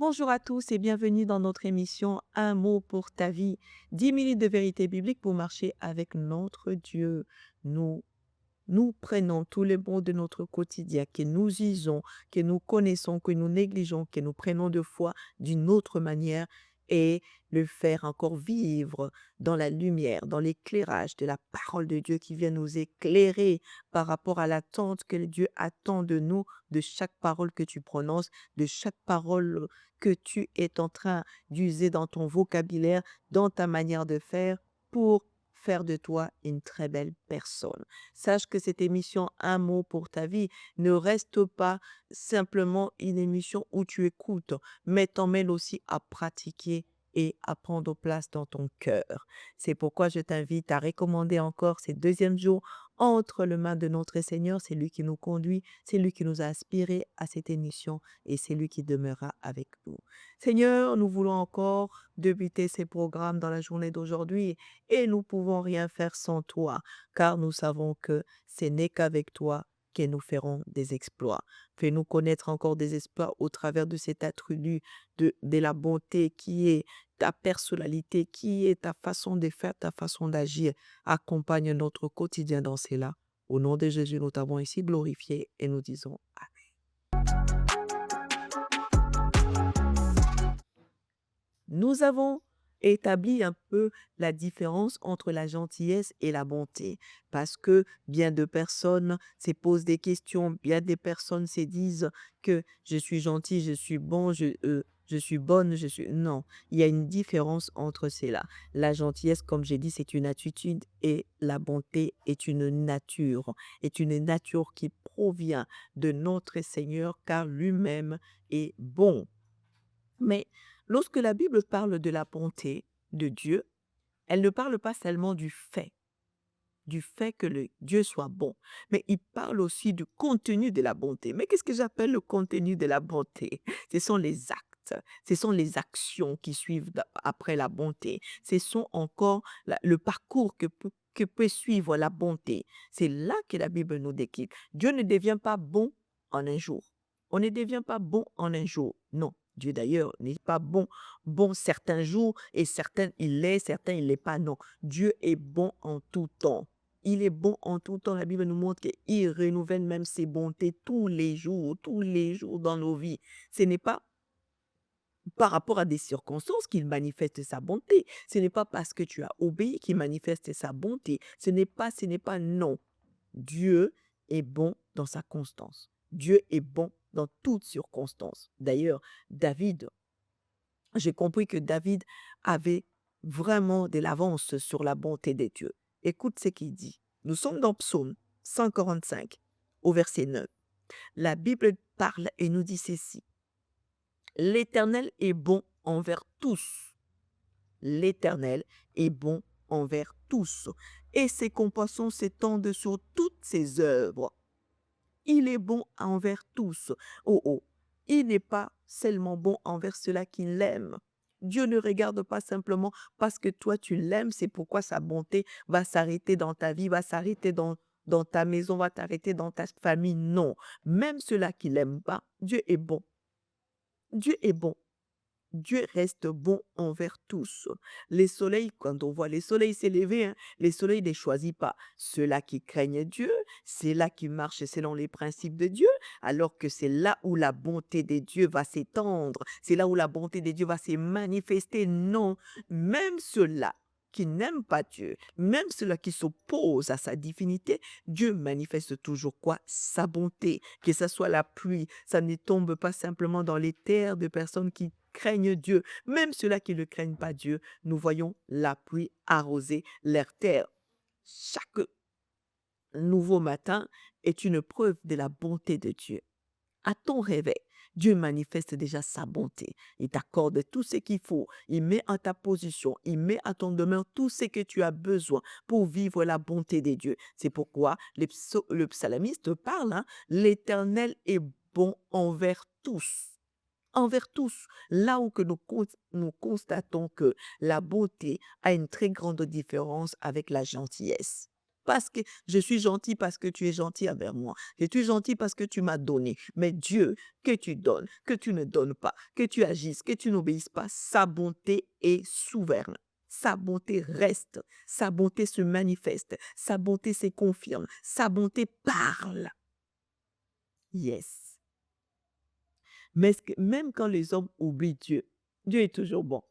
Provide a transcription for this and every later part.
Bonjour à tous et bienvenue dans notre émission Un mot pour ta vie. 10 minutes de vérité biblique pour marcher avec notre Dieu. Nous, nous prenons tous les mots de notre quotidien que nous usons, que nous connaissons, que nous négligeons, que nous prenons de foi d'une autre manière et le faire encore vivre dans la lumière, dans l'éclairage de la parole de Dieu qui vient nous éclairer par rapport à l'attente que Dieu attend de nous, de chaque parole que tu prononces, de chaque parole que tu es en train d'user dans ton vocabulaire, dans ta manière de faire pour faire de toi une très belle personne. Sache que cette émission Un mot pour ta vie ne reste pas simplement une émission où tu écoutes, mais t'emmène aussi à pratiquer et à prendre place dans ton cœur. C'est pourquoi je t'invite à recommander encore ces deuxièmes jours entre les mains de notre Seigneur. C'est lui qui nous conduit, c'est lui qui nous a inspirés à cette émission et c'est lui qui demeurera avec nous. Seigneur, nous voulons encore débuter ces programmes dans la journée d'aujourd'hui et nous pouvons rien faire sans toi, car nous savons que ce n'est qu'avec toi que nous ferons des exploits. Fais-nous connaître encore des exploits au travers de cet attribut de la bonté qui est ta personnalité, qui est ta façon de faire, ta façon d'agir. Accompagne notre quotidien dans cela. Au nom de Jésus, nous t'avons ici glorifié et nous disons nous avons établi un peu la différence entre la gentillesse et la bonté parce que bien de personnes se posent des questions, bien des personnes se disent que je suis gentil, je suis bon, je suis bonne, je suis... Non, il y a une différence entre cela. La gentillesse, comme j'ai dit, c'est une attitude et la bonté est une nature qui provient de notre Seigneur car lui-même est bon. Mais lorsque la Bible parle de la bonté de Dieu, elle ne parle pas seulement du fait que le Dieu soit bon, mais il parle aussi du contenu de la bonté. Mais qu'est-ce que j'appelle le contenu de la bonté? Ce sont les actes, ce sont les actions qui suivent après la bonté. Ce sont encore le parcours que peut suivre la bonté. C'est là que la Bible nous décrit. Dieu ne devient pas bon en un jour. On ne devient pas bon en un jour. Non. Dieu d'ailleurs n'est pas bon certains jours et certains il l'est, certains il l'est pas. Non. Dieu est bon en tout temps. Il est bon en tout temps. La Bible nous montre qu'il renouvelle même ses bontés tous les jours dans nos vies. Ce n'est pas par rapport à des circonstances qu'il manifeste sa bonté. Ce n'est pas parce que tu as obéi qu'il manifeste sa bonté. Ce n'est pas non. Dieu est bon dans sa constance. Dieu est bon dans toutes circonstances. D'ailleurs, j'ai compris que David avait vraiment de l'avance sur la bonté de Dieu. Écoute ce qu'il dit. Nous sommes dans Psaume 145, au verset 9. La Bible parle et nous dit ceci. L'Éternel est bon envers tous. L'Éternel est bon envers tous. Et ses compassions s'étendent sur toutes ses œuvres. Il est bon envers tous. Oh oh, il n'est pas seulement bon envers ceux-là qui l'aiment. Dieu ne regarde pas simplement parce que toi tu l'aimes, c'est pourquoi sa bonté va s'arrêter dans ta vie, va s'arrêter dans ta maison, va t'arrêter dans ta famille. Non, même ceux-là qui l'aiment pas, Dieu est bon. Dieu est bon. Dieu reste bon envers tous. Les soleils, quand on voit les soleils s'élever, hein, les soleils ne les choisit pas. Ceux-là qui craignent Dieu, c'est là qui marchent selon les principes de Dieu, alors que c'est là où la bonté de Dieu va s'étendre, c'est là où la bonté de Dieu va se manifester. Non, même ceux-là qui n'aiment pas Dieu, même ceux-là qui s'opposent à sa divinité, Dieu manifeste toujours quoi? Sa bonté. Que ce soit la pluie, ça ne tombe pas simplement dans les terres de personnes qui craignent Dieu. Même ceux-là qui ne craignent pas Dieu, nous voyons la pluie arroser leur terre. Chaque nouveau matin est une preuve de la bonté de Dieu. À ton réveil, Dieu manifeste déjà sa bonté. Il t'accorde tout ce qu'il faut. Il met à ta position, il met à ton demeure tout ce que tu as besoin pour vivre la bonté de Dieu. C'est pourquoi le psalamiste parle, hein, l'Éternel est bon envers tous. Envers tous, là où que nous constatons que la beauté a une très grande différence avec la gentillesse. parce que je suis gentil parce que tu es gentil envers moi. Je suis gentil parce que tu m'as donné. Mais Dieu, que tu donnes, que tu ne donnes pas, que tu agisses, que tu n'obéisses pas, sa bonté est souveraine. Sa bonté reste, sa bonté se manifeste, sa bonté se confirme, sa bonté parle. Yes. Mais même quand les hommes oublient Dieu, Dieu est toujours bon.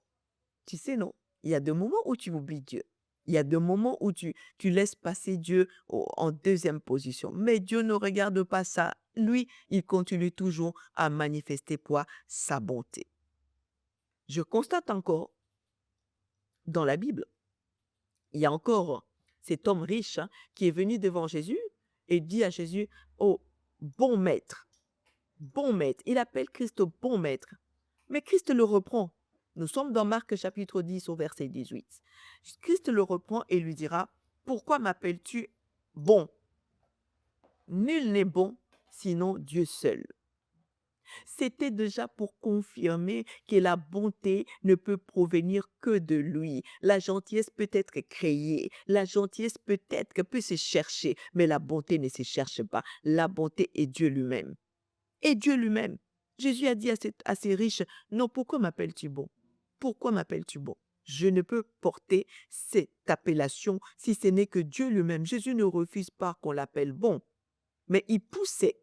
Tu sais, non? Il y a des moments où tu oublies Dieu. Il y a des moments où tu laisses passer Dieu en deuxième position. Mais Dieu ne regarde pas ça. Lui, il continue toujours à manifester quoi? Sa bonté. Je constate encore dans la Bible, il y a encore cet homme riche qui est venu devant Jésus et dit à Jésus, oh, bon maître, bon maître. Il appelle Christ bon maître. Mais Christ le reprend. Nous sommes dans Marc chapitre 10 au verset 18. Christ le reprend et lui dira, pourquoi m'appelles-tu bon? Nul n'est bon sinon Dieu seul. C'était déjà pour confirmer que la bonté ne peut provenir que de lui. La gentillesse peut être créée, la gentillesse peut-être peut se chercher, mais la bonté ne se cherche pas. La bonté est Dieu lui-même. Et Dieu lui-même. Jésus a dit à ces riches, non, pourquoi m'appelles-tu bon? Pourquoi m'appelles-tu bon? Je ne peux porter cette appellation si ce n'est que Dieu lui-même. Jésus ne refuse pas qu'on l'appelle bon, mais il poussait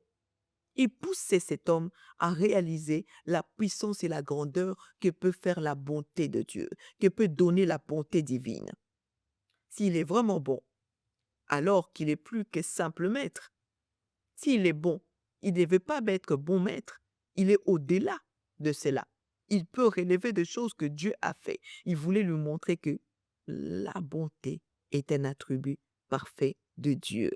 cet homme à réaliser la puissance et la grandeur que peut faire la bonté de Dieu, que peut donner la bonté divine. S'il est vraiment bon, alors qu'il est plus que simple maître. S'il est bon, il ne veut pas être bon maître. Il est au-delà de cela. Il peut relever des choses que Dieu a fait. Il voulait lui montrer que la bonté est un attribut parfait de Dieu.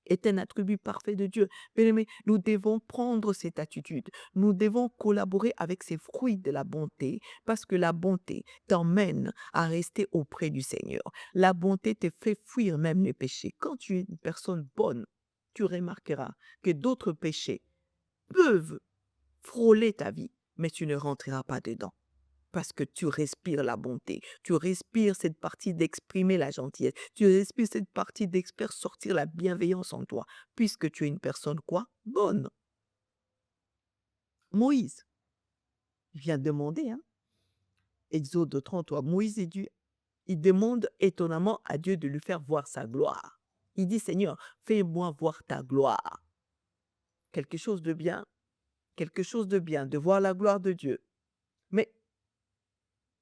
Est un attribut parfait de Dieu. Bien-aimés, nous devons prendre cette attitude. Nous devons collaborer avec ces fruits de la bonté parce que la bonté t'emmène à rester auprès du Seigneur. La bonté te fait fuir même les péchés. Quand tu es une personne bonne, tu remarqueras que d'autres péchés peuvent frôler ta vie, mais tu ne rentreras pas dedans. Parce que tu respires la bonté, tu respires cette partie d'exprimer la gentillesse, tu respires cette partie d'expert sortir la bienveillance en toi, puisque tu es une personne quoi? Bonne. Moïse vient demander, Exode 33, Moïse il demande étonnamment à Dieu de lui faire voir sa gloire. Il dit, Seigneur, fais-moi voir ta gloire. Quelque chose de bien, de voir la gloire de Dieu. Mais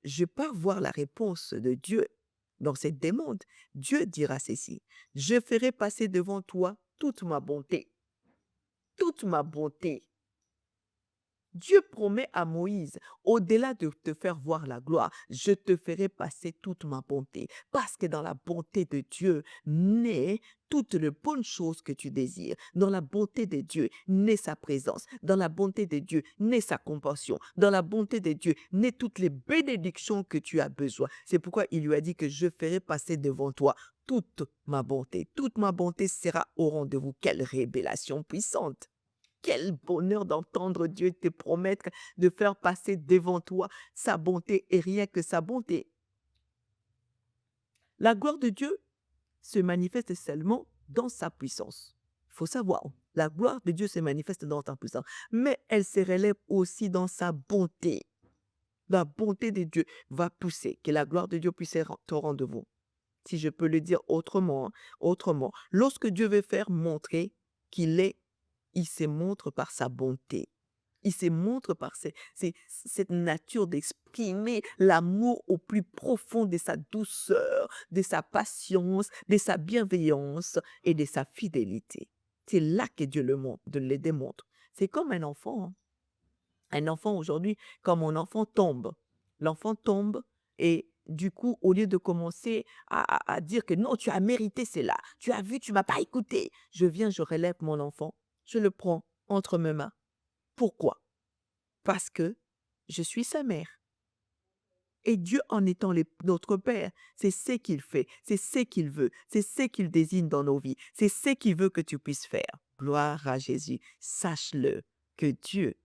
je pars voir la réponse de Dieu dans cette demande. Dieu dira ceci, je ferai passer devant toi toute ma bonté. Toute ma bonté. Dieu promet à Moïse, au-delà de te faire voir la gloire, je te ferai passer toute ma bonté. Parce que dans la bonté de Dieu naît toutes les bonnes choses que tu désires. Dans la bonté de Dieu naît sa présence. Dans la bonté de Dieu naît sa compassion. Dans la bonté de Dieu naît toutes les bénédictions que tu as besoin. C'est pourquoi il lui a dit que je ferai passer devant toi toute ma bonté. Toute ma bonté sera au rendez-vous. Quelle révélation puissante! Quel bonheur d'entendre Dieu te promettre de faire passer devant toi sa bonté et rien que sa bonté. La gloire de Dieu se manifeste seulement dans sa puissance. Il faut savoir, la gloire de Dieu se manifeste dans sa puissance, mais elle se relève aussi dans sa bonté. La bonté de Dieu va pousser que la gloire de Dieu puisse être au rendez-vous. Si je peux le dire autrement, lorsque Dieu veut faire montrer qu'il est, il se montre par sa bonté. Il se montre par cette nature d'exprimer l'amour au plus profond de sa douceur, de sa patience, de sa bienveillance et de sa fidélité. C'est là que Dieu le démontre. C'est comme un enfant. Un enfant aujourd'hui, quand mon enfant tombe, l'enfant tombe et du coup, au lieu de commencer à dire que non, tu as mérité cela, tu as vu, tu m'as pas écouté, je viens, je relève mon enfant, je le prends entre mes mains. Pourquoi? Parce que je suis sa mère. Et Dieu, en étant notre Père, c'est ce qu'il fait, c'est ce qu'il veut, c'est ce qu'il désigne dans nos vies, c'est ce qu'il veut que tu puisses faire. Gloire à Jésus. Sache-le que Dieu,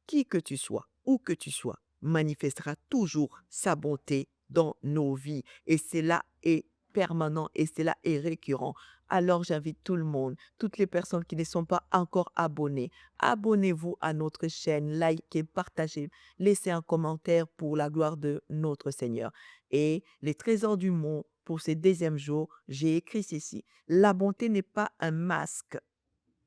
qui que tu sois, où que tu sois, manifestera toujours sa bonté dans nos vies. Et cela est permanent et cela est récurrent. Alors j'invite tout le monde, toutes les personnes qui ne sont pas encore abonnées, abonnez-vous à notre chaîne, likez, partagez, laissez un commentaire pour la gloire de notre Seigneur. Et les trésors du monde pour ce deuxième jour, j'ai écrit ceci. La bonté n'est pas un masque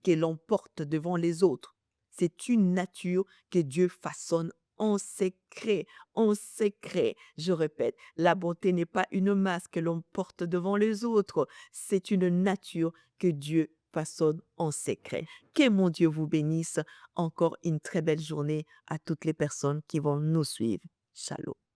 que l'on porte devant les autres. C'est une nature que Dieu façonne en secret, en secret. Je répète, la bonté n'est pas une masque que l'on porte devant les autres. C'est une nature que Dieu façonne en secret. Que mon Dieu vous bénisse. Encore une très belle journée à toutes les personnes qui vont nous suivre. Shalom.